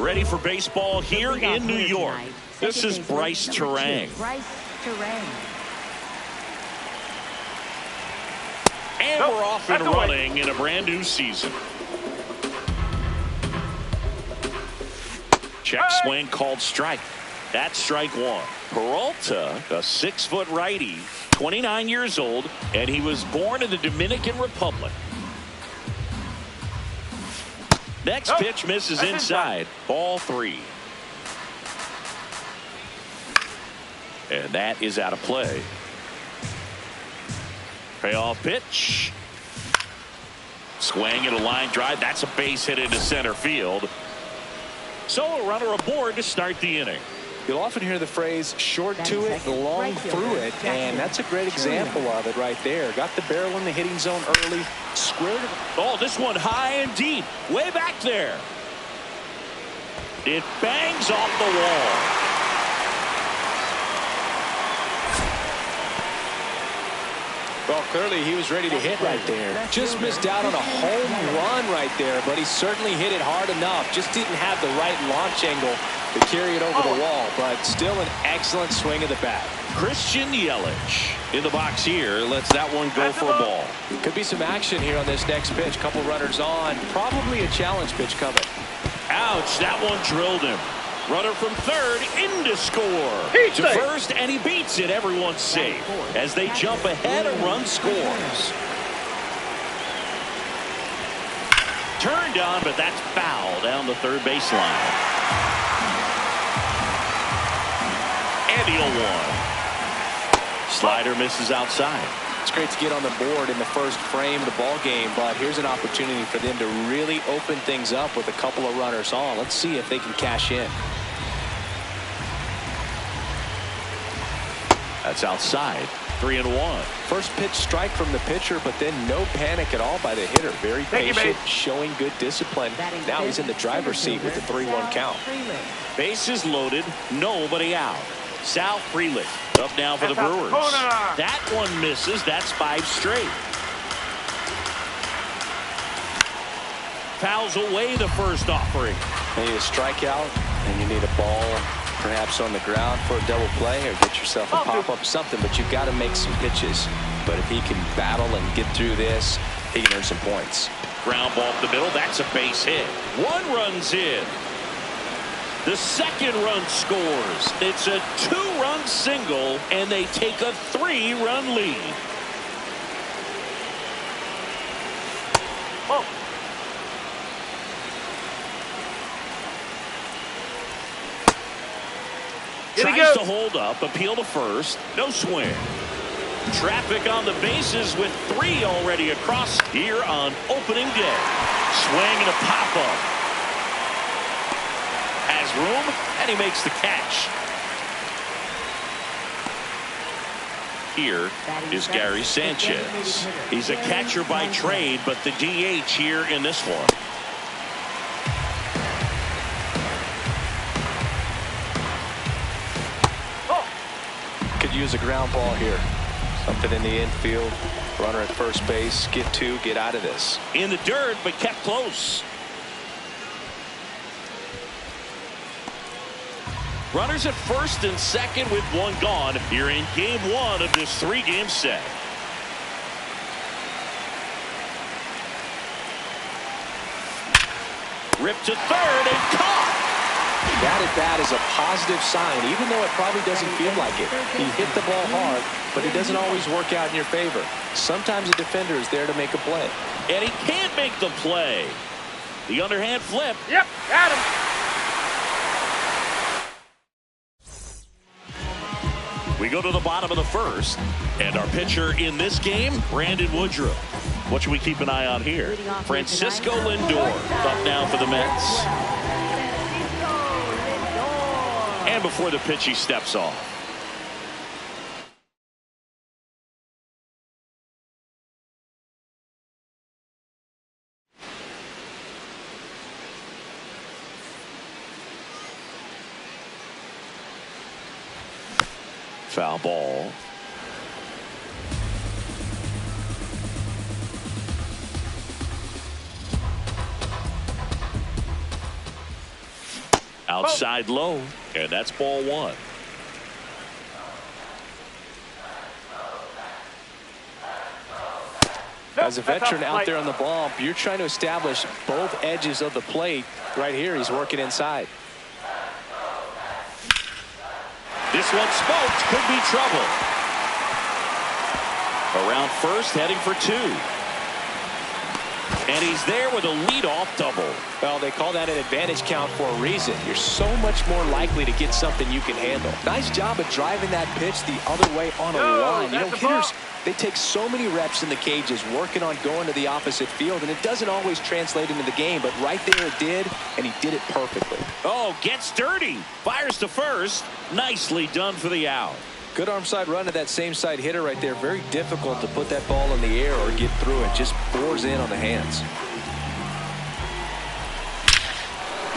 Ready for baseball here in New York. This is Bryce Turang. And we're off and running in a brand new season. Check swing called strike. That's strike one. Peralta, a 6-foot righty, 29 years old, and he was born in the Dominican Republic. Next pitch misses inside. Ball 3. And that is out of play. Payoff pitch. Swing and a line drive. That's a base hit into center field. So a runner aboard to start the inning. You'll often hear the phrase short to it, long through it, and that's a great example of it right there. Got the barrel in the hitting zone early, squared it. Oh, this one high and deep, way back there. It bangs off the wall. Well, clearly he was ready to hit right there. Just missed out on a home run right there, but he certainly hit it hard enough. Just didn't have the right launch angle to carry it over the wall, but still an excellent swing of the bat. Christian Yelich in the box here. Lets that one go for a ball. Could be some action here on this next pitch. Couple runners on. Probably a challenge pitch coming. Ouch, that one drilled him. Runner from third in to score. To first, and he beats it. Everyone's safe. As they jump ahead, a run scores. Turned on, but that's foul down the third baseline. And he'll one. Slider misses outside. It's great to get on the board in the first frame of the ball game, but here's an opportunity for them to really open things up with a couple of runners on. Let's see if they can cash in. That's outside. 3-1. First pitch strike from the pitcher, but then no panic at all by the hitter. Very patient, showing good discipline. Now he's in the driver's seat with the 3-1 count. Bases loaded, nobody out. Sal Frelick up now for the Brewers. That one misses. That's 5 straight. Fouls away the first offering. You need a strikeout, and you need a ball perhaps on the ground for a double play, or get yourself a pop-up something, but you've got to make some pitches. But if he can battle and get through this, he can earn some points. Ground ball up the middle. That's a base hit. 1 run's in. The second run scores. It's a 2-run single, and they take a 3-run lead. Tries to hold up, appeal to first, no swing. Traffic on the bases with 3 already across here on opening day. Swing and a pop-up. Has room, and he makes the catch. Here is Gary Sanchez. He's a catcher by trade, but the DH here in this one. Could use a ground ball here. Something in the infield. Runner at first base. Get 2, get out of this. In the dirt, but kept close. Runners at first and second with 1 gone here in game 1 of this 3-game set. Ripped to third and caught. That at bat is a positive sign, even though it probably doesn't feel like it. He hit the ball hard, but it doesn't always work out in your favor. Sometimes a defender is there to make a play. And he can't make the play. The underhand flip. Yep, got him. We go to the bottom of the first, and our pitcher in this game, Brandon Woodruff. What should we keep an eye on here? Francisco Lindor up now for the Mets. And before the pitch, he steps off. Foul ball. Outside low, and that's ball one. As a veteran out there on the ball, you're trying to establish both edges of the plate. Right here, he's working inside. This one smoked. Could be trouble. Around first, heading for two. And he's there with a leadoff double. Well, they call that an advantage count for a reason. You're so much more likely to get something you can handle. Nice job of driving that pitch the other way on a line. You know, hitters, they take so many reps in the cages working on going to the opposite field, and it doesn't always translate into the game, but right there it did, and he did it perfectly. Oh, gets dirty. Fires to first. Nicely done for the out. Good arm side run to that same side hitter right there. Very difficult to put that ball in the air or get through it. Just bores in on the hands.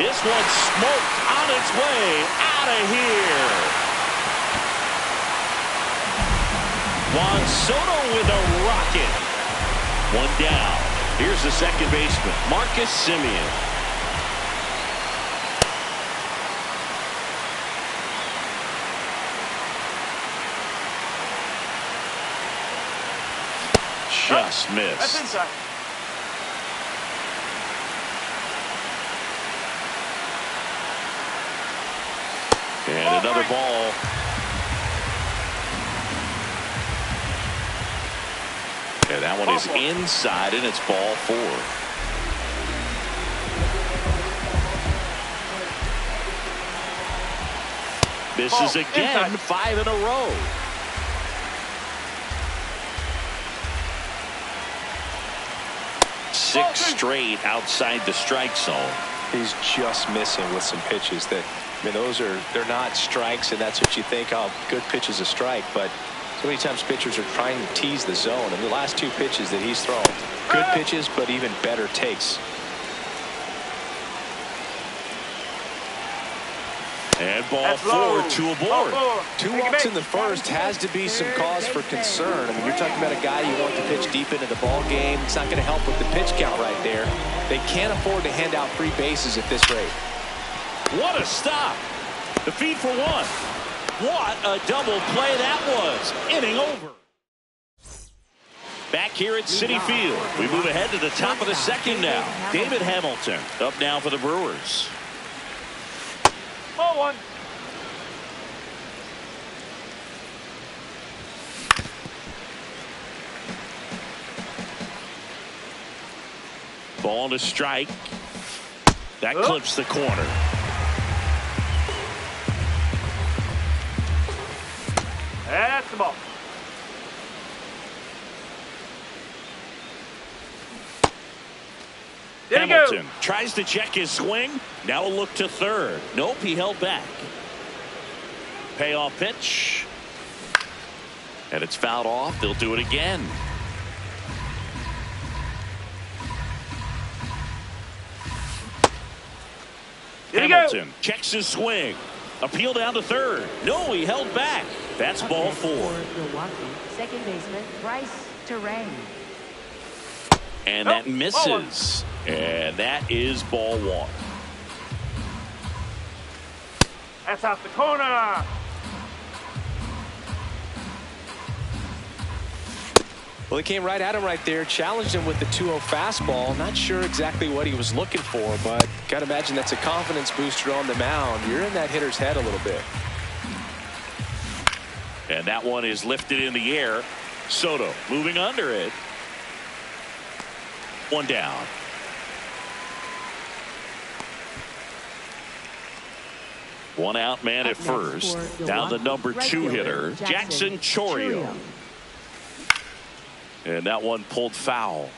This one smoked on its way out of here. Juan Soto with a rocket. One down. Here's the second baseman, Marcus Semien. Just missed. That's inside. And another ball. And that one is inside, and it's ball four. Misses again, 5 in a row. Six straight outside the strike zone. He's just missing with some pitches that, I mean, they're not strikes, and that's what you think, oh, good pitch is a strike, but so many times pitchers are trying to tease the zone, and the last two pitches that he's thrown, good pitches, but even better takes. And ball four, two aboard. Two walks in the first has to be some cause for concern. I mean, you're talking about a guy you want to pitch deep into the ball game. It's not going to help with the pitch count right there. They can't afford to hand out free bases at this rate. What a stop. The feed for one. What a double play that was. Inning over. Back here at Citi Field, we move ahead to the top of the second now. David Hamilton up now for the Brewers. Ball one. Ball to strike. That clips the corner. That's the ball. Hamilton tries to check his swing. Now a look to third. Nope, he held back. Payoff pitch. And it's fouled off. They'll do it again. Hamilton checks his swing. Appeal down to third. No, he held back. That's ball four. Milwaukee, second baseman Bryce Terang. And that misses. And that is ball one. That's out the corner. Well, he came right at him right there, challenged him with the 2-0 fastball. Not sure exactly what he was looking for, but got to imagine that's a confidence booster on the mound. You're in that hitter's head a little bit. And that one is lifted in the air. Soto moving under it. One down. One out man at first. Down the number 2 hitter, Jackson Chourio. And that one pulled foul.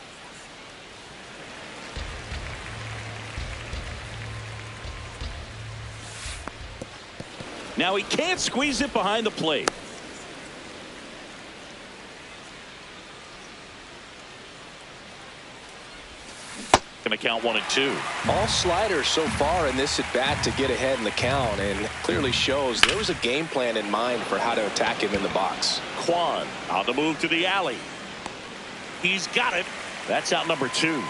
Now he can't squeeze it behind the plate. Going to count 1 and 2. All sliders so far in this at bat to get ahead in the count, and clearly shows there was a game plan in mind for how to attack him in the box. Kwan on the move to the alley. He's got it. That's out number 2.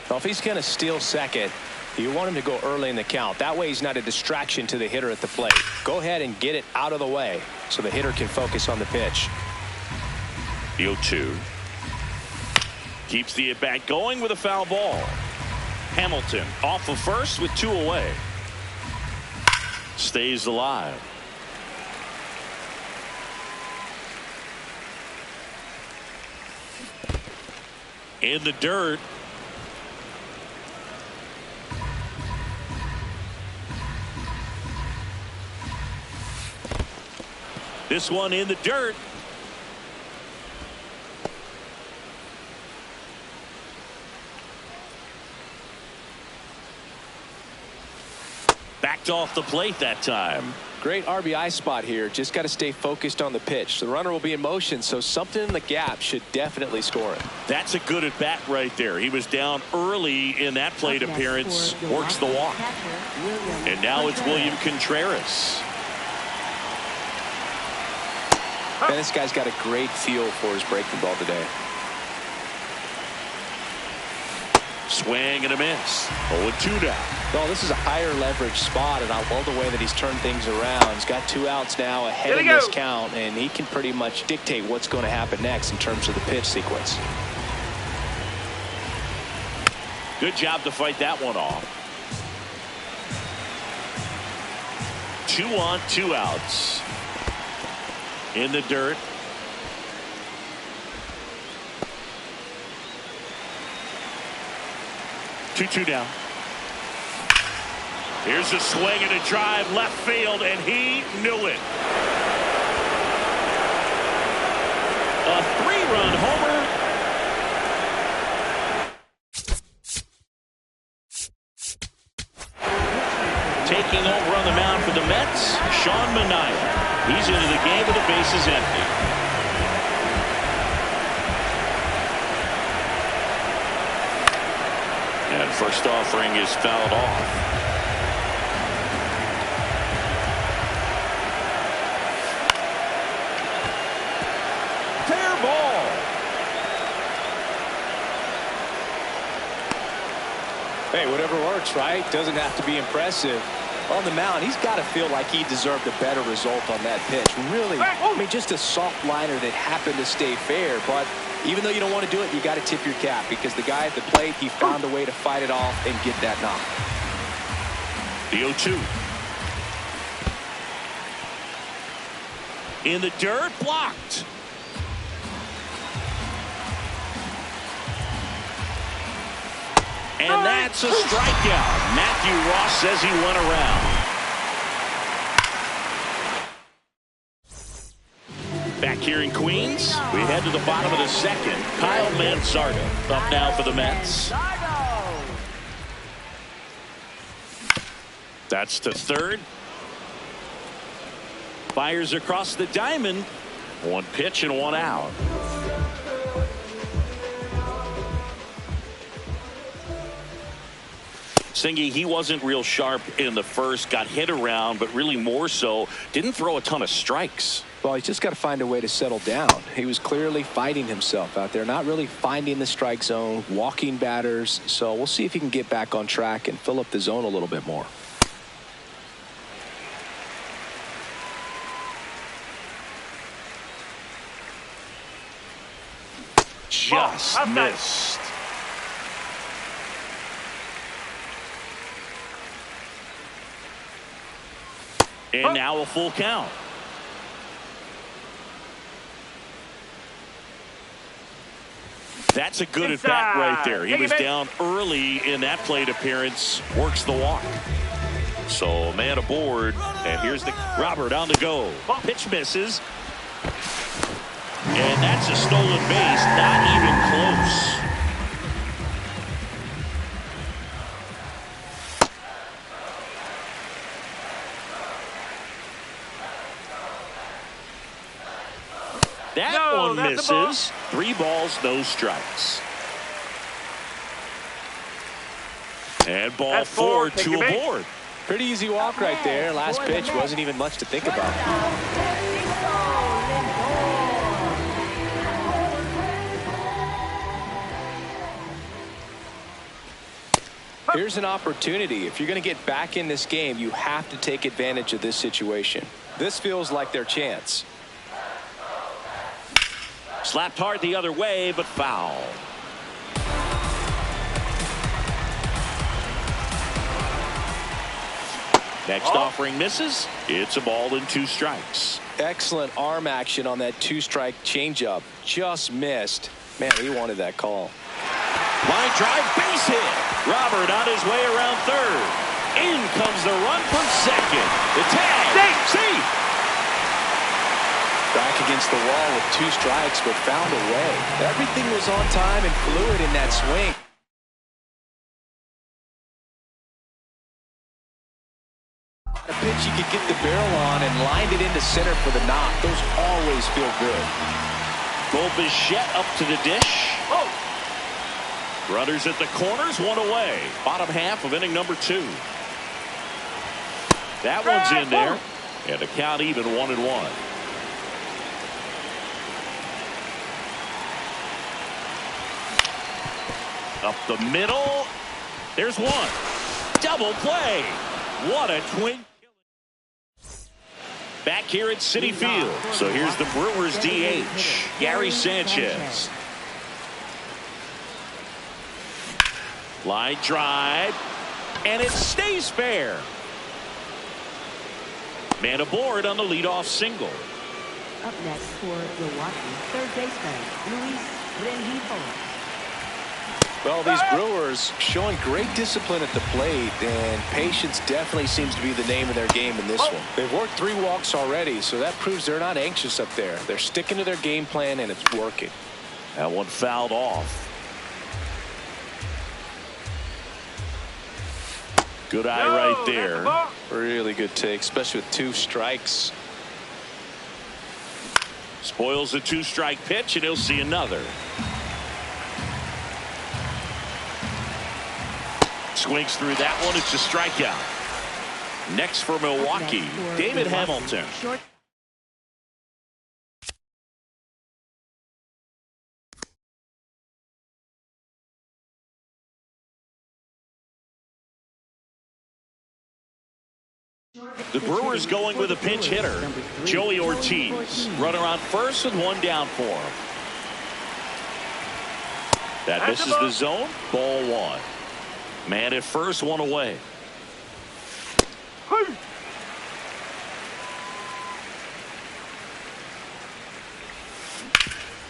Well, if he's going to steal second, you want him to go early in the count. That way he's not a distraction to the hitter at the plate. Go ahead and get it out of the way so the hitter can focus on the pitch. The 0-2. Keeps the at-bat going with a foul ball. Hamilton off of first with 2 away. Stays alive. In the dirt. This one in the dirt. Backed off the plate that time. Great RBI spot here. Just got to stay focused on the pitch. The runner will be in motion, so something in the gap should definitely score it. That's a good at bat right there. He was down early in that plate appearance. Works the walk. And now it's William Contreras. And this guy's got a great feel for his breaking ball today. Swing and a miss. 0-2 now. Well, this is a higher leverage spot, and I love the way that he's turned things around. He's got 2 outs now ahead in this count, and he can pretty much dictate what's going to happen next in terms of the pitch sequence. Good job to fight that one off. 2 on, 2 outs. In the dirt. Two down. Here's a swing and a drive left field, and he knew it. A 3-run homer. Taking over on the mound for the Mets, Sean Manaea. He's into the game with the bases empty. And first offering is fouled off. Fair ball. Hey, whatever works, right? Doesn't have to be impressive. On the mound, he's got to feel like he deserved a better result on that pitch. Really, I mean, just a soft liner that happened to stay fair. But even though you don't want to do it, you got to tip your cap because the guy at the plate, he found a way to fight it off and get that knock. The 0-2. In the dirt, blocked. And that's a strikeout. Matthew Ross says he went around. Back here in Queens, we head to the bottom of the second. Kyle Manzardo up now for the Mets. That's to third. Fires across the diamond. 1 pitch and 1 out. Singy, he wasn't real sharp in the first, got hit around, but really more so, didn't throw a ton of strikes. Well, he's just got to find a way to settle down. He was clearly fighting himself out there, not really finding the strike zone, walking batters. So we'll see if he can get back on track and fill up the zone a little bit more. Just missed. And now a full count. That's a good at bat right there. He was down early in that plate appearance. Works the walk. So man aboard. And here's the Robert on the go. Pitch misses. And that's a stolen base. Not even close. That one misses. 3 balls, no strikes. And ball 4, 2 aboard. Pretty easy walk right there. Last pitch wasn't even much to think about. Here's an opportunity. If you're going to get back in this game, you have to take advantage of this situation. This feels like their chance. Slapped hard the other way, but foul. Next offering misses. It's a ball and 2 strikes. Excellent arm action on that 2-strike changeup. Just missed. Man, he wanted that call. Line drive, base hit. Robert on his way around third. In comes the run from second. The tag. See. Back against the wall with 2 strikes, but found a way. Everything was on time and fluid in that swing. A pitch you could get the barrel on and lined it into center for the knock. Those always feel good. Bo Bichette up to the dish. Runners at the corners, 1 away. Bottom half of inning number 2. That one's in there. And the count even 1-1. Up the middle. There's one. Double play. What a twin. Back here at Citi Field. So here's the Brewers DH, Gary Sanchez. Line drive, and it stays fair. Man aboard on the leadoff single. Up next for Milwaukee, third baseman Luis Rengifo. Well, these Brewers showing great discipline at the plate, and patience definitely seems to be the name of their game in this one. They've worked 3 walks already, so that proves they're not anxious up there. They're sticking to their game plan, and it's working. That one fouled off. Good eye right there. Really good take, especially with 2 strikes. Spoils a 2-strike pitch, and he'll see another. Swings through that one. It's a strikeout. Next for Milwaukee, David Hamilton. The Brewers going with a pinch hitter, Joey Ortiz. Runner on first with 1 down for him. That misses the zone. Ball 1. Man at first, 1 away.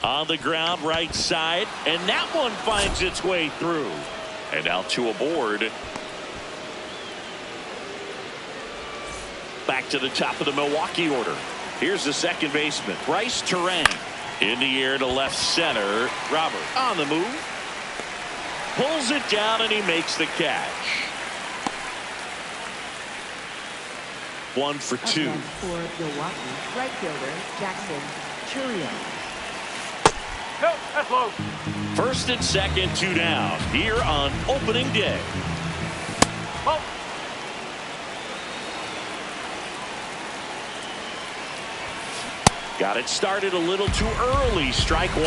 On the ground, right side, and that one finds its way through. And now 2 aboard. Back to the top of the Milwaukee order. Here's the second baseman, Bryce Turang. In the air to left center. Robert on the move. Pulls it down, and he makes the catch. 1 for 2. For Milwaukee, right fielder Jackson Chourio. No, that's low. First and second, 2 down here on opening day. Got it started a little too early. Strike 1.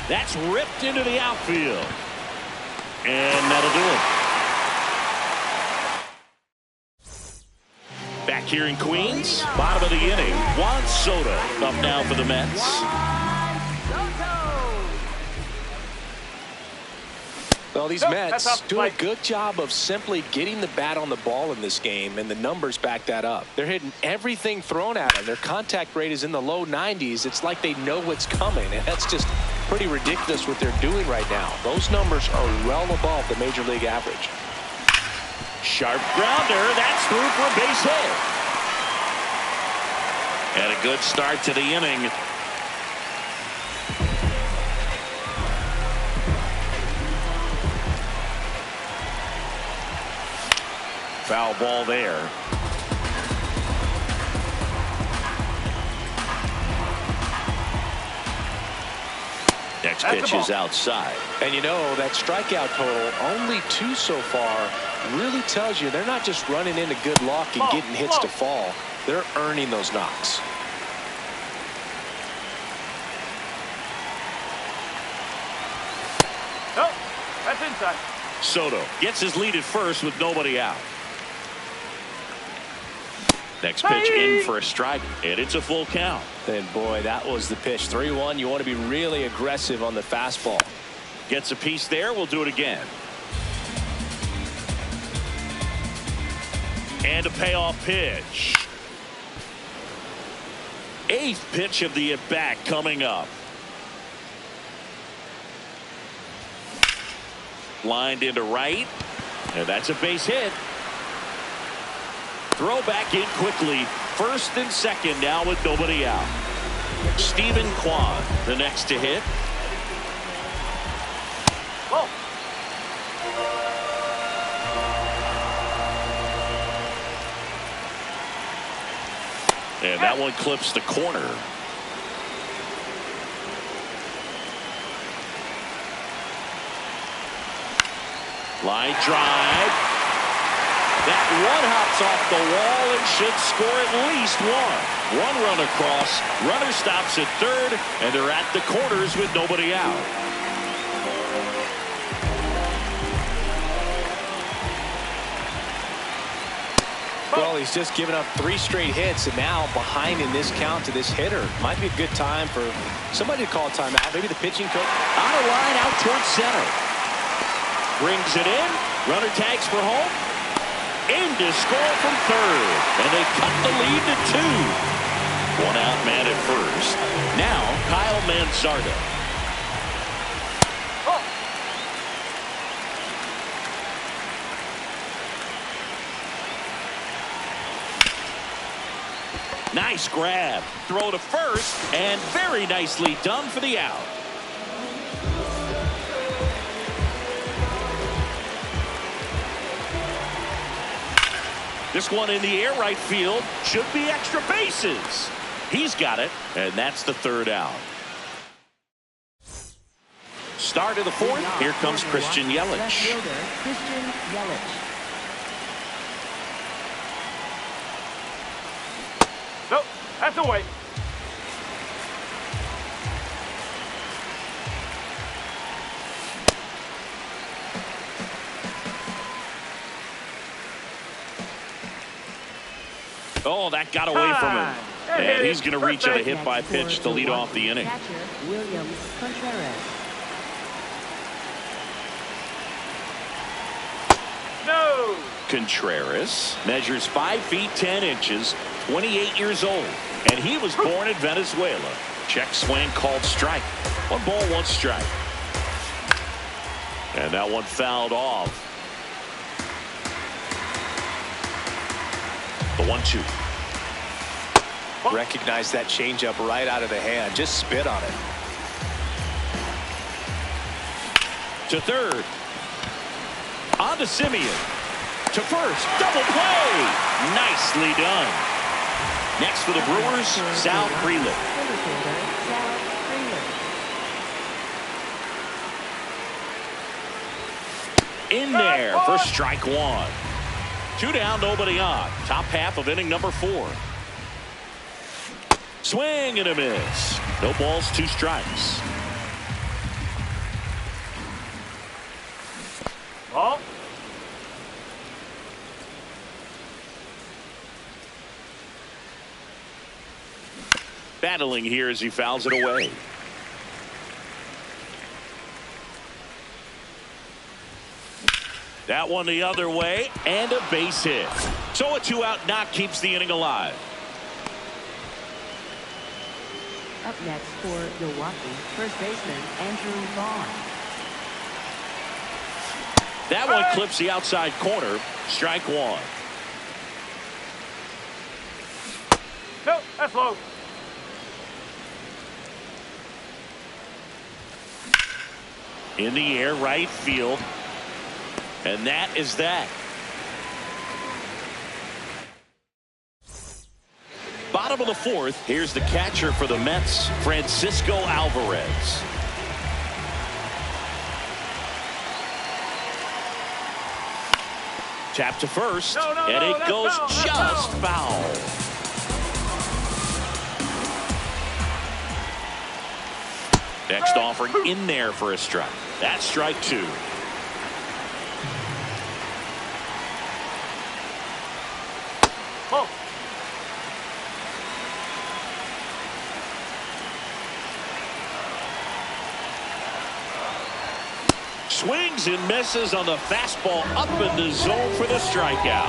That's ripped into the outfield. And that'll do it. Back here in Queens, bottom of the inning, Juan Soto up now for the Mets. Well, these Mets do a good job of simply getting the bat on the ball in this game, and the numbers back that up. They're hitting everything thrown at them. Their contact rate is in the low 90s. It's like they know what's coming, and that's just pretty ridiculous what they're doing right now. Those numbers are well above the major league average. Sharp grounder. That's through for a base hit. And a good start to the inning. Foul ball there. Next pitch is outside. And you know, that strikeout total, only 2 so far, really tells you they're not just running into good luck and getting hits to fall. They're earning those knocks. That's inside. Soto gets his lead at first with nobody out. Next pitch in for a strike, and it's a full count. And boy, that was the pitch. 3-1. You want to be really aggressive on the fastball. Gets a piece there. We'll do it again. And a payoff pitch. Eighth pitch of the at-bat coming up. Lined into right, and that's a base hit. Throw back in quickly. First and second now with nobody out. Stephen Kwan, the next to hit. Ball. And that one clips the corner. Line drive. That one hops off the wall and should score at least one. One run across. Runner stops at third, and they're at the corners with nobody out. Well, he's just given up 3 straight hits, and now behind in this count to this hitter. Might be a good time for somebody to call a timeout. Maybe the pitching coach. On a line out towards center. Brings it in. Runner tags for home. In to score from third. And they cut the lead to 2. One out man at first. Now Kyle Manzardo. Oh. Nice grab. Throw to first. And very nicely done for the out. This one in the air right field. Should be extra bases. He's got it, and that's the third out. Start of the fourth. Here comes Christian Yelich. Left fielder, Christian Yelich. Nope. That's away. Oh, that got away from him. And he's going to reach at a hit by pitch to lead off the inning. Catcher, Williams Contreras. No. Contreras measures 5 feet 10 inches, 28 years old, and he was born in Venezuela. Check swing called strike. 1 ball, 1 strike. And that one fouled off. The 1-2. Recognize that changeup right out of the hand. Just spit on it. To third. On to Simeon. To first. Double play. Nicely done. Next for the Brewers, Sal Frelick. Center fielder, Sal Frelick. In there for strike 1. 2 down, nobody on. Top half of inning number 4. Swing and a miss. No balls, 2 strikes. Ball. Battling here as he fouls it away. That one the other way, and a base hit. So a 2-out knock keeps the inning alive. Up next for Milwaukee, first baseman Andrew Vaughn. That one clips the outside corner. Strike 1. Nope. That's low. In the air, right field. And that is that. Bottom of the 4th. Here's the catcher for the Mets, Francisco Alvarez. Tap to first, and it goes just foul. Next offering in there for a strike. That's strike 2. Swings and misses on the fastball up in the zone for the strikeout.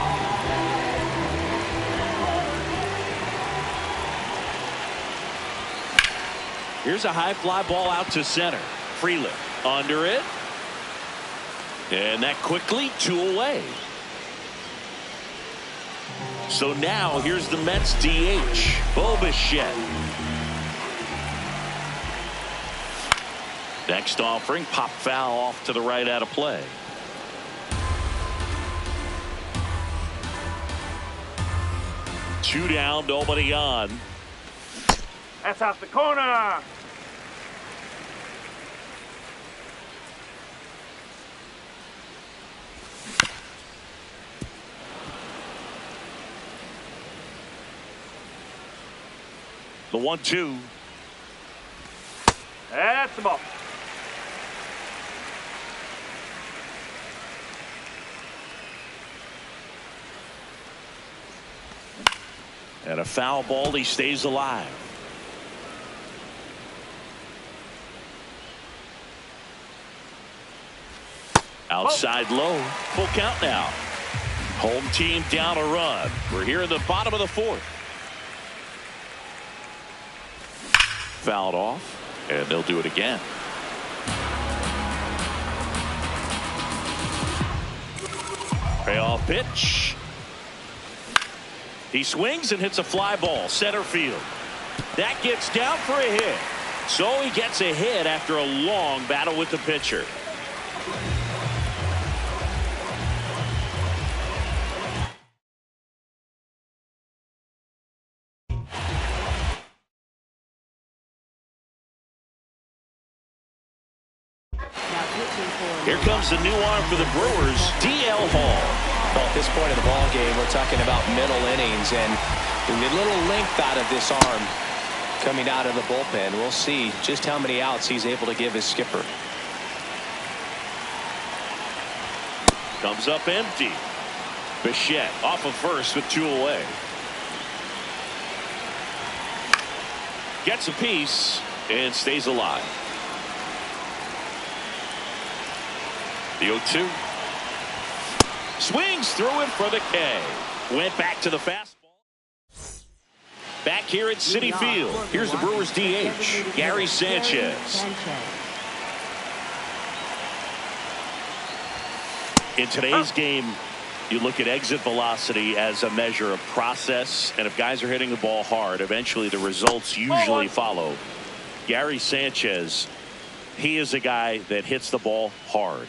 Here's a high fly ball out to center. Freeland under it. And that quickly 2 away. So now here's the Mets DH, Bo Bichette. Next offering, pop foul off to the right out of play. Two down, nobody on. That's out the corner. The 1-2. That's the ball. And a foul ball, he stays alive. Outside low, full count now. Home team down a run. We're here in the bottom of the 4th. Fouled off, and they'll do it again. Payoff pitch. He swings and hits a fly ball center field. That gets down for a hit. So he gets a hit after a long battle with the pitcher. Here comes the new arm for the Brewers, DL Hall. Well, at this point of the ball game, we're talking about middle innings, and the little length out of this arm coming out of the bullpen. We'll see just how many outs he's able to give his skipper. Comes up empty. Bichette off of first with 2 away. Gets a piece and stays alive. The 0-2. Swings through it for the K. Went back to the fastball. Back here at Citi Field. Here's the Brewers DH, Gary Sanchez. In today's game, you look at exit velocity as a measure of process, and if guys are hitting the ball hard, eventually the results usually follow. Gary Sanchez, he is a guy that hits the ball hard.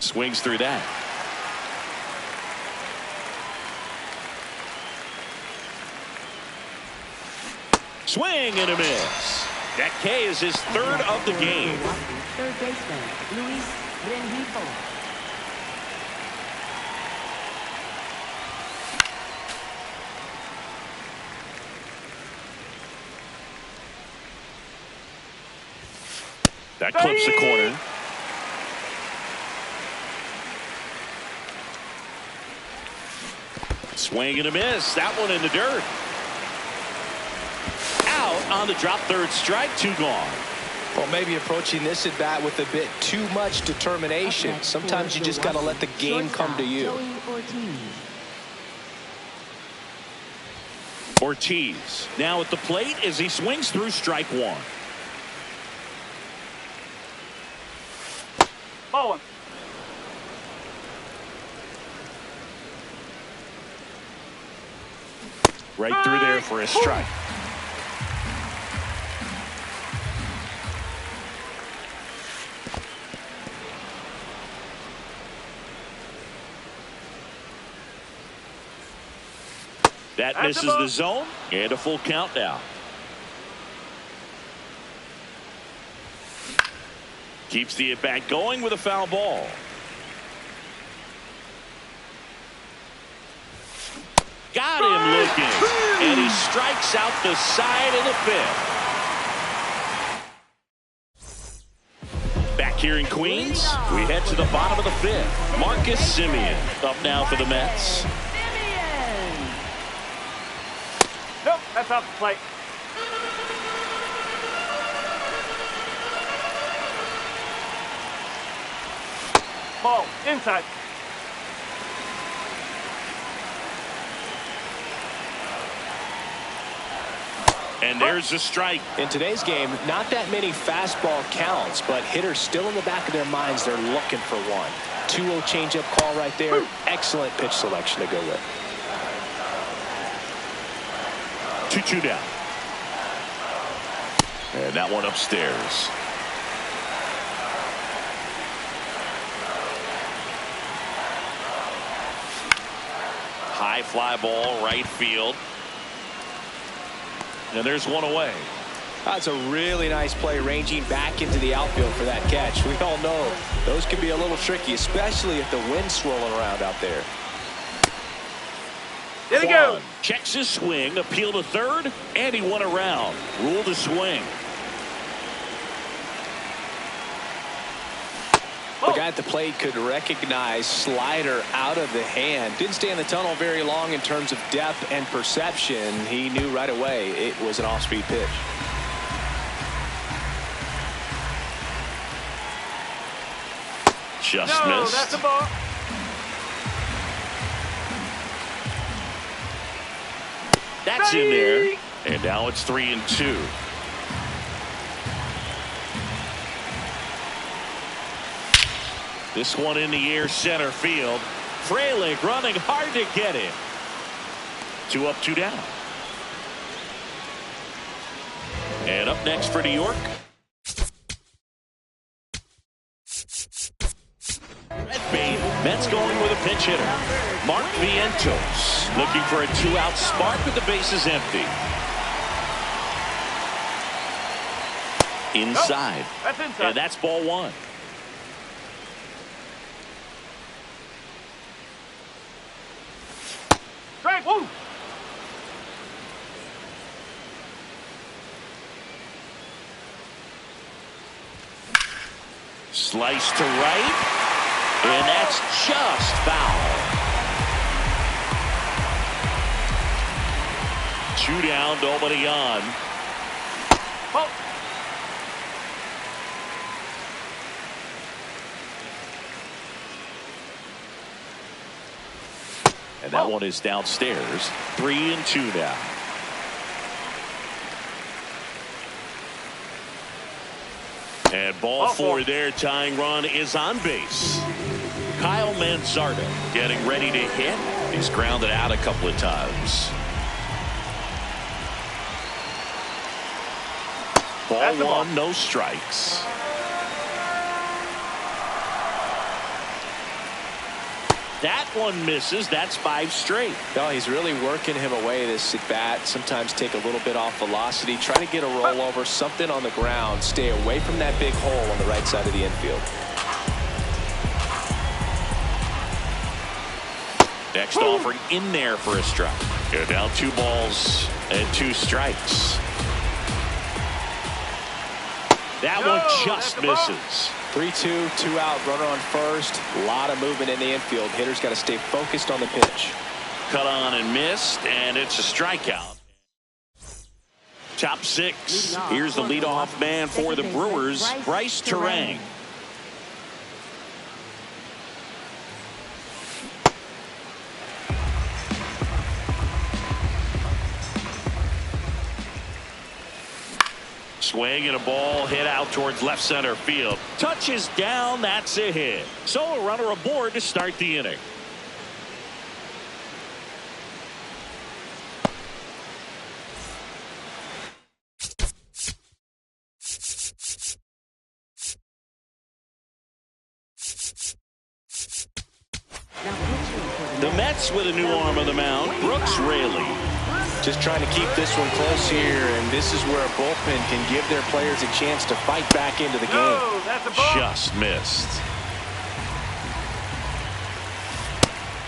Swings through that. Swing and a miss. That K is his 3rd of the game. Third baseman, Luis Rengifo. That clips the corner. Swing and a miss. That one in the dirt. Out on the drop, 3rd strike, 2 gone. Well, maybe approaching this at bat with a bit too much determination. Sometimes you just got to let the game come to you. Ortiz now at the plate as he swings through strike 1. Ball 1. Right through there for a strike. That misses the zone, and a full count now. Keeps the at-bat going with a foul ball. Got him looking, and he strikes out the side of the 5th. Back here in Queens, we head to the bottom of the 5th. Marcus Semien up now for the Mets. Nope, that's off the plate. Ball. Inside. And there's a strike. In today's game, not that many fastball counts, but hitters still in the back of their minds, they're looking for one. 2-0 changeup call right there. Excellent pitch selection to go with. 2-2 down. And that one upstairs. High fly ball, right field. And there's one away. That's a really nice play, ranging back into the outfield for that catch. We all know those can be a little tricky, especially if the wind's swirling around out there. There he goes. Checks his swing, appeal to third, and he won around. Rule the swing. The guy at the plate could recognize slider out of the hand. Didn't stay in the tunnel very long in terms of depth and perception. He knew right away it was an off-speed pitch. Just No, missed. that's a ball. That's in there. And now it's 3-2. This one in the air, center field. Frelick running hard to get it. 2 up, 2 down. And up next for New York, Red Bait. Mets going with a pinch hitter. Mark Vientos looking for a 2-out spark with the bases empty. Inside. That's inside. And that's ball 1. Strike. Woo. Slice to right. And that's just foul. 2 down, nobody on. Ball. And that one is downstairs. 3-2 now. And ball 4 there. Tying run is on base. Kyle Manzardo getting ready to hit. He's grounded out a couple of times. Ball 1, no strikes. That one misses. That's 5 straight. No, he's really working him away this at bat. Sometimes take a little bit off velocity. Try to get a rollover, something on the ground. Stay away from that big hole on the right side of the infield. Next offering in there for a strike. Go down 2 balls and 2 strikes. That one just misses. 3-2, 2 out, runner on first. A lot of movement in the infield. Hitters got to stay focused on the pitch. Cut on and missed, and it's a strikeout. Top 6. Here's the leadoff man for the Brewers, Bryce Turang. Swing and a ball hit out towards left center field. Touches down, that's a hit. So a runner aboard to start the inning. The Mets with a new arm on the mound, Brooks Raley. Just trying to keep this one close here, and this is where a bullpen can give their players a chance to fight back into the game. No, that's a ball. Just missed.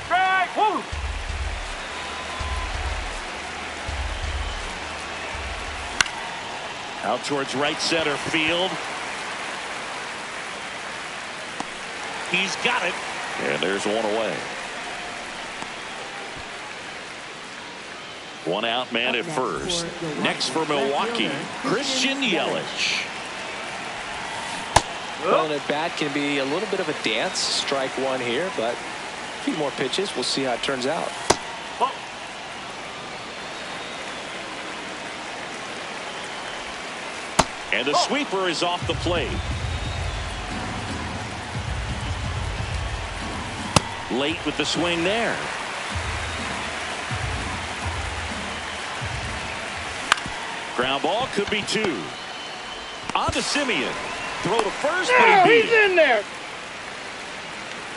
Strike. Woo. Out towards right center field. He's got it. And there's one away. 1 out, man at first. Next for Milwaukee, Christian Yelich. Well, an at-bat can be a little bit of a dance. Strike one here, but a few more pitches. We'll see how it turns out. Ball. And the sweeper is off the plate. Late with the swing there. Ground ball could be two. On to Simeon. Throw to first, but he beat He's it. in there.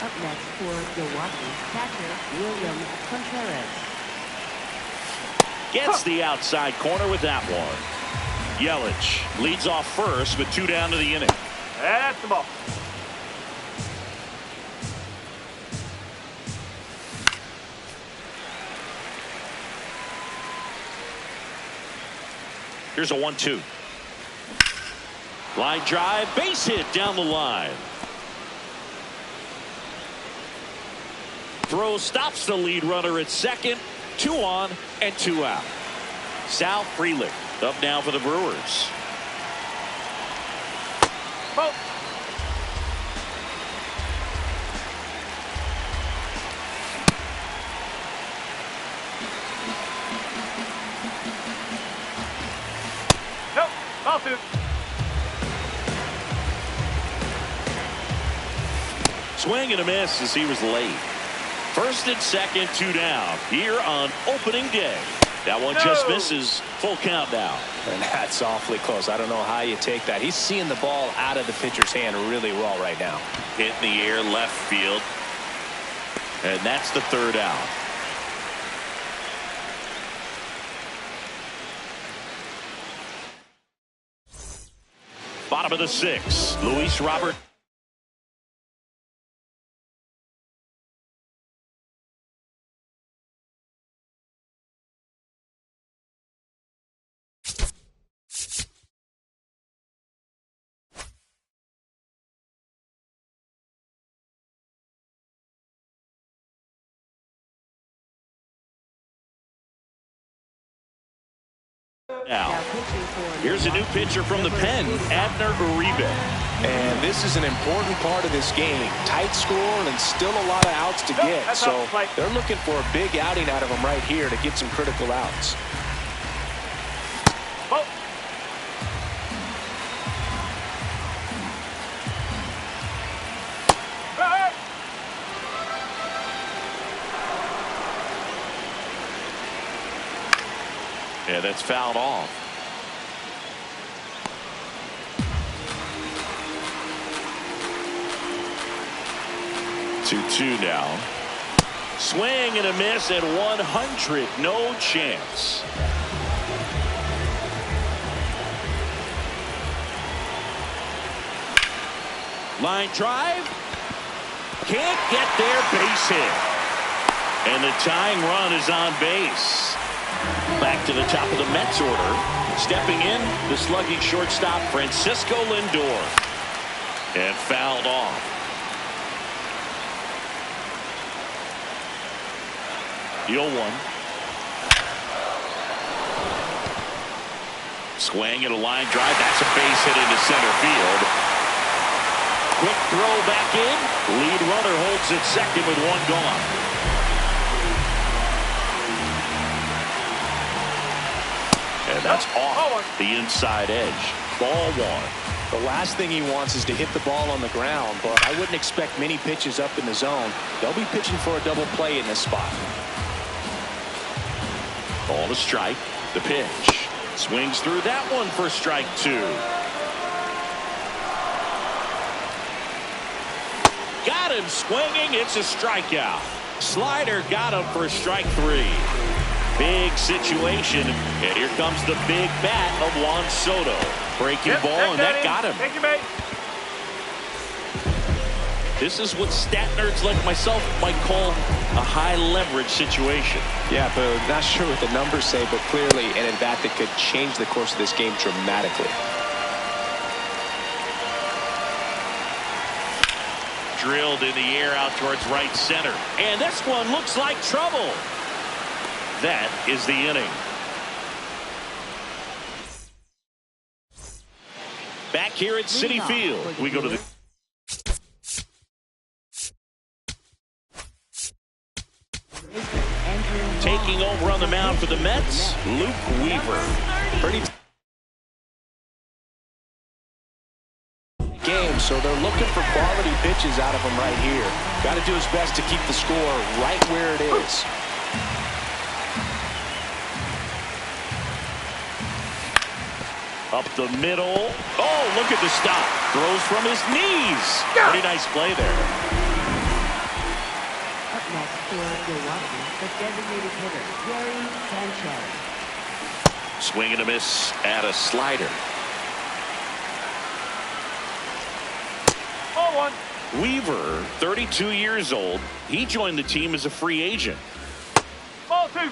Up next for Milwaukee, catcher William Contreras. Gets the outside corner with that one. Yelich leads off first with 2 down to the inning. That's the ball. Here's a 1-2. Line drive, base hit down the line. Throw stops the lead runner at second. 2 on and 2 out. Sal Frelick up now for the Brewers. Ball. Nope. Ball 2. Swing and a miss as he was late. First and second, 2 down here on opening day. That one just misses. Full count now. And that's awfully close. I don't know how you take that. He's seeing the ball out of the pitcher's hand really well right now. Hit in the air left field. And that's the 3rd out. Bottom of the 6th. Luis Robert. Now, pitching for here's a new pitcher from the pen, Abner Uribe. And this is an important part of this game. Tight score and still a lot of outs to get. That's So off the plate. they're looking for a big outing out of him right here to get some critical outs. Ball. Hey. Yeah, that's fouled off. Two now. Swing and a miss at 100. No chance. Line drive. Can't get there. Base hit. And the tying run is on base. Back to the top of the Mets order. Stepping in, the slugging shortstop, Francisco Lindor. And fouled off. The 0-1. Swing and a line drive. That's a base hit into center field. Quick throw back in. Lead runner holds at second with 1 gone. And that's off the inside edge. Ball 1. The last thing he wants is to hit the ball on the ground, but I wouldn't expect many pitches up in the zone. They'll be pitching for a double play in this spot. Ball to strike. The pitch. Swings through that one for strike 2. Got him swinging. It's a strikeout. Slider got him for strike 3. Big situation. And here comes the big bat of Juan Soto. Breaking ball, and that got him. Thank you, mate. This is what stat nerds like myself might call a high leverage situation. Yeah, but not sure what the numbers say, but clearly an at-bat that could change the course of this game dramatically. Drilled in the air out towards right center. And this one looks like trouble. That is the inning. Back here at Citi Field. We go to the taking over on the mound for the Mets, Luke Weaver. Pretty game, so they're looking for quality pitches out of him right here. Got to do his best to keep the score right where it is. Up the middle. Oh, look at the stop. Throws from his knees. Pretty nice play there. Up next for Milwaukee, the designated hitter, Gary Sanchez. Swing and a miss at a slider. Ball one. Weaver, 32 years old. He joined the team as a free agent. Ball two.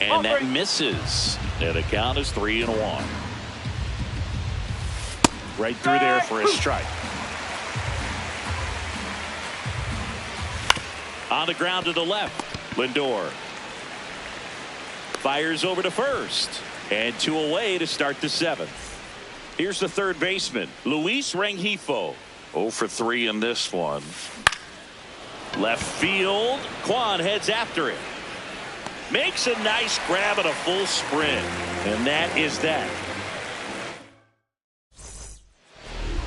And that misses. And the count is 3-1. Right through there for a strike. On the ground to the left. Lindor fires over to first. And 2 away to start the 7th. Here's the third baseman, Luis Rengifo. 0 for 3 in this one. Left field. Kwan heads after it. Makes a nice grab and a full sprint. And that is that.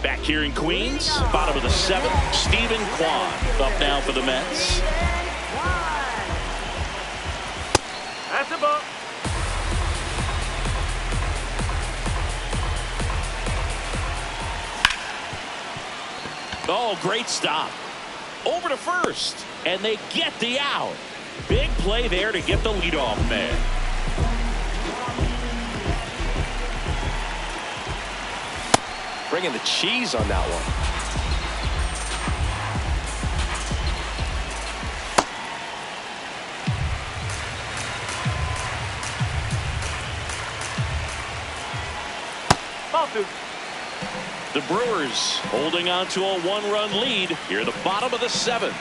Back here in Queens, bottom of the 7th, Stephen Kwan up now for the Mets. That's a ball. Oh, great stop. Over to first. And they get the out. Big play there to get the leadoff man. Bringing the cheese on that one. Ball two. The Brewers holding on to a 1-run lead here at the bottom of the 7th.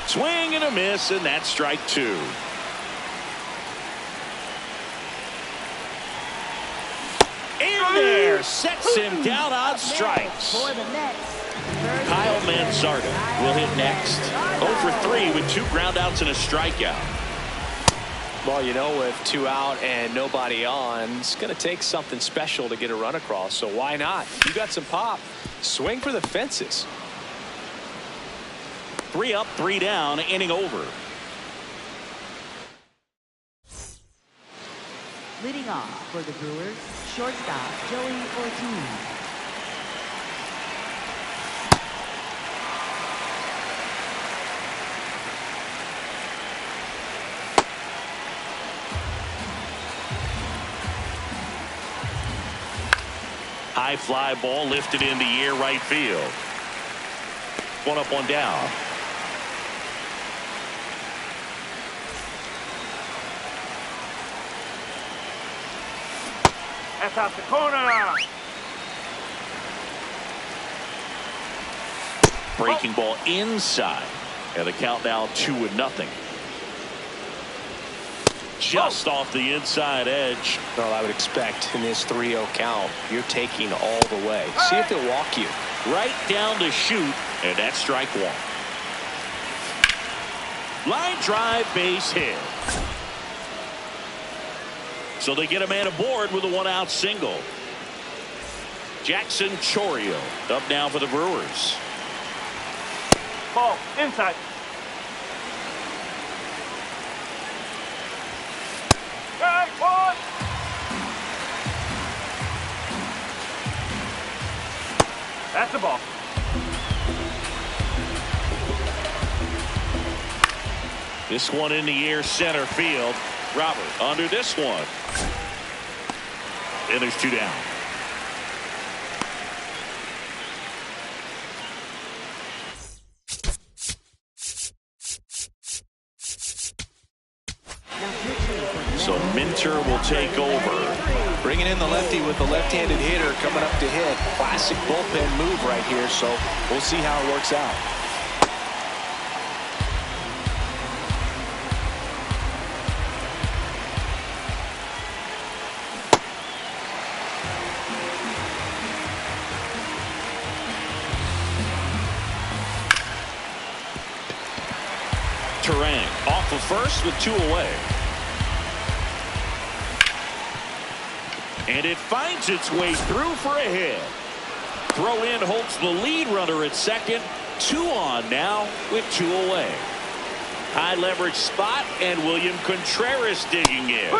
Swing and a miss, and that's strike 2. In there, sets him down on strikes. For the Mets, Kyle Manzardo will hit next. 0 for 3 with 2 groundouts and a strikeout. Well, you know, with 2 out and nobody on, it's going to take something special to get a run across. So why not? You got some pop. Swing for the fences. 3 up, 3 down, inning over. leading off for the Brewers, shortstop Joey Ortiz. High fly ball lifted in the air, right field. One up, one down. That's out the corner. Breaking ball inside. And the count now 2-0. Just off the inside edge. Well, I would expect in this 3-0 count, you're taking all the way. See if they'll walk you. Right down to shoot, and that's strike one. Line drive, base hit. So they get a man aboard with a one-out single. Jackson Chourio up now for the Brewers. Ball inside. Hey, one. That's the ball. This one in the air, center field. Robert under this one. And there's two down. So Minter will take over. Bringing in the lefty with the left-handed hitter coming up to hit. Classic bullpen move right here, so we'll see how it works out. off of first with 2 away. And it finds its way through for a hit. Throw in holds the lead runner at second. 2 on now with 2 away. High leverage spot, and William Contreras digging in.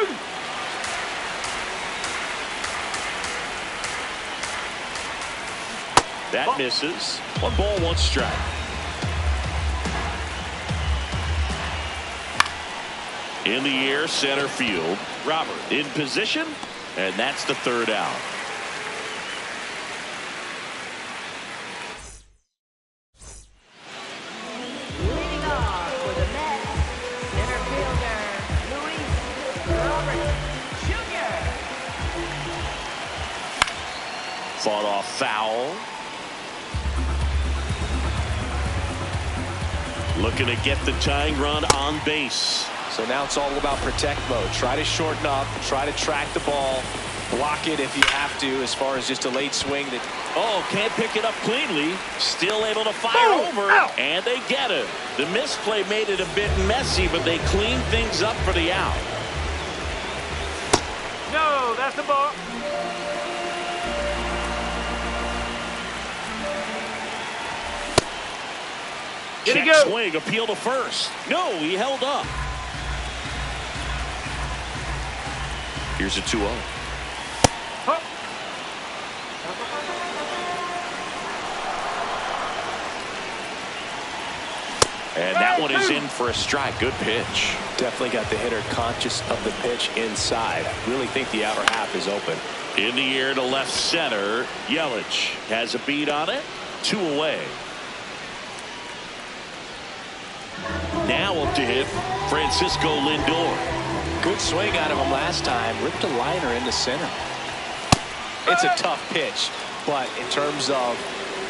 That misses. 1 ball, 1 strike. In the air, center field. Robert in position, and that's the 3rd out. Leading off for the Mets, center fielder Luis Robert Jr. Fought off foul. Looking to get the tying run on base. So now it's all about protect mode. Try to shorten up, try to track the ball, block it if you have to, as far as just a late swing. Oh, can't pick it up cleanly. Still able to fire over, and they get it. The misplay made it a bit messy, but they cleaned things up for the out. No, that's the ball. Check swing, appeal to first. No, he held up. Here's a 2-0. And that one is in for a strike. Good pitch. Definitely got the hitter conscious of the pitch inside. Really think the outer half is open. In the air to left center. Yelich has a beat on it. 2 away. Now up to hit Francisco Lindor. Good swing out of him last time. Ripped a liner in the center. It's a tough pitch, but in terms of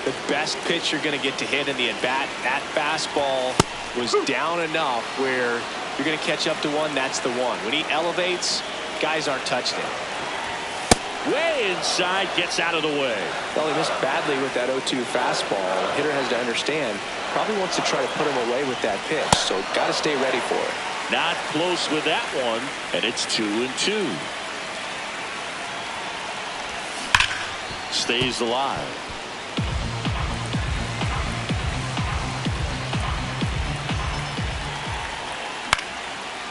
the best pitch you're going to get to hit in the at-bat, that fastball was down enough where you're going to catch up to one. That's the one. When he elevates, guys aren't touching it. Way inside, gets out of the way. Well, he missed badly with that 0-2 fastball. The hitter has to understand, probably wants to try to put him away with that pitch, so got to stay ready for it. Not close with that one, and it's 2-2. Stays alive.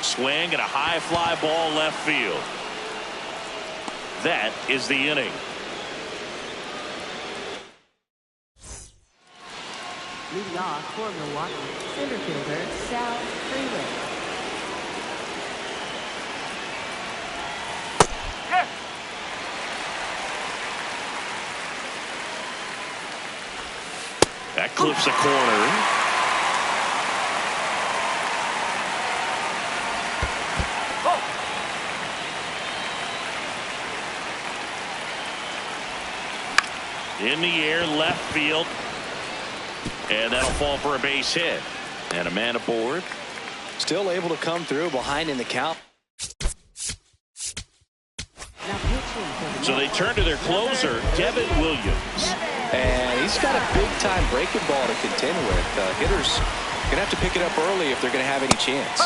Swing and a high fly ball left field. That is the inning. Leading off for Milwaukee, center fielder Sal Freeland. That clips a corner. In the air, left field. And that'll fall for a base hit. And a man aboard. Still able to come through behind in the count. So they turn to their closer, Devin Williams. And he's got a big-time breaking ball to contend with. Hitters going to have to pick it up early if they're going to have any chance.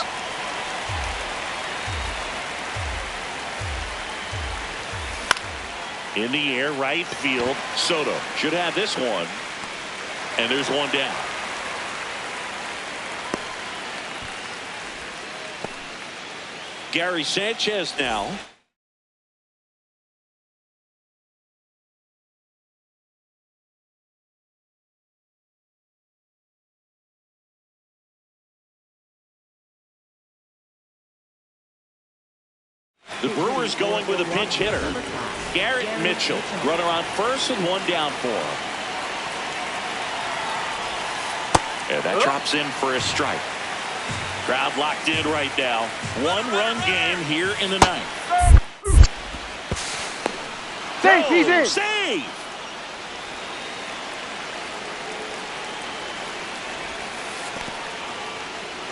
In the air, right field. Soto should have this one. And there's one down. Gary Sanchez now. The Brewers going with a pinch hitter. Garrett Mitchell. Runner on first and one down for him. And that drops in for a strike. Crowd locked in right now. 1-run game here in the ninth. Save, he's in. Save!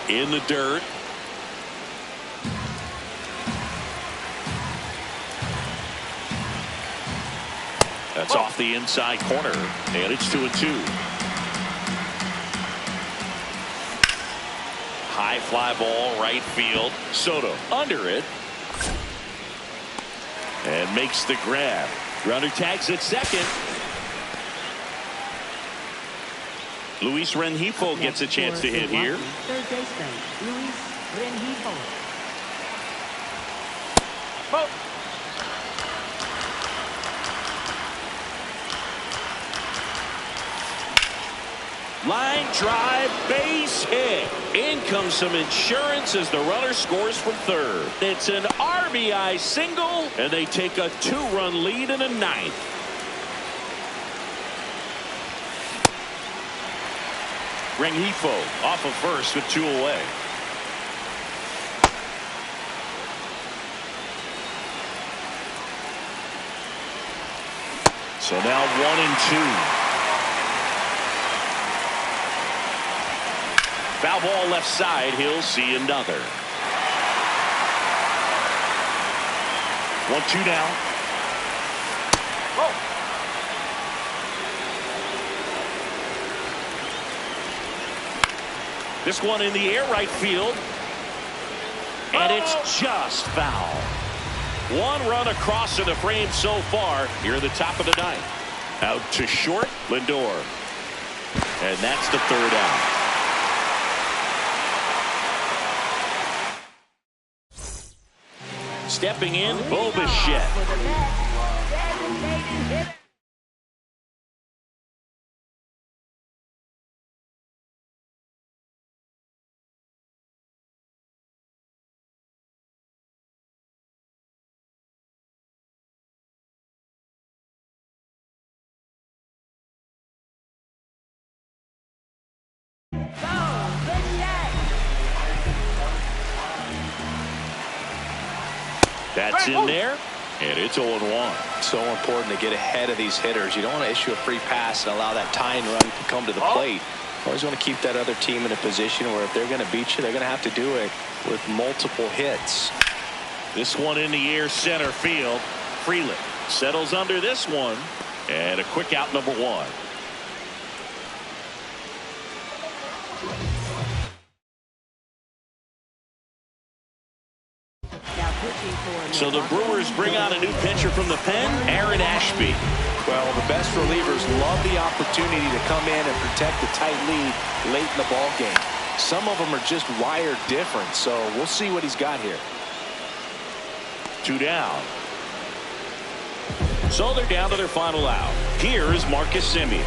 In the dirt. That's off the inside corner, and it's 2-2. High fly ball right field. Soto under it. And makes the grab. Runner tags at second. Luis Rengifo gets a chance to hit here. Third baseman, Luis Rengifo. Line drive, base hit. In comes some insurance as the runner scores from third. It's an RBI single, and they take a 2-run lead in the ninth. Rengifo off of first with 2 away. So now 1-2. Foul ball left side. He'll see another. 1-2 now. Oh. This one in the air right field. And it's just foul. 1 run across in the frame so far here at the top of the ninth. Out to short, Lindor. And that's the 3rd out. Stepping in, Bo Bichette. For the Mets, designated hitter. That's in there, and it's 0-1. So important to get ahead of these hitters. You don't want to issue a free pass and allow that tying run to come to the plate. Always want to keep that other team in a position where if they're going to beat you, they're going to have to do it with multiple hits. This one in the air center field. Freeland settles under this one, and a quick out, number 1. So the Brewers bring out a new pitcher from the pen, Aaron Ashby. Well, the best relievers love the opportunity to come in and protect the tight lead late in the ball game. Some of them are just wired different, so we'll see what he's got here. 2 down. So they're down to their final out. Here is Marcus Semien.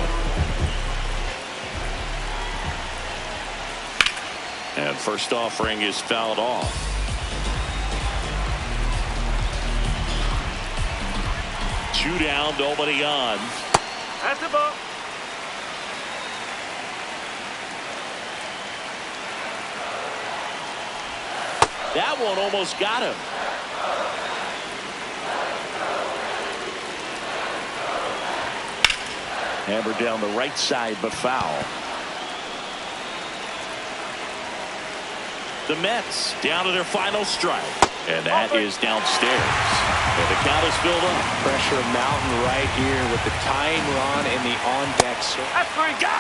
And first offering is fouled off. 2 down, nobody on. That's the ball. That one almost got him. Hammered down the right side, but foul. The Mets down to their final strike. And that is downstairs. And the count is filled up. Pressure mountain right here with the tying run and the on-deck. That's 3 guys.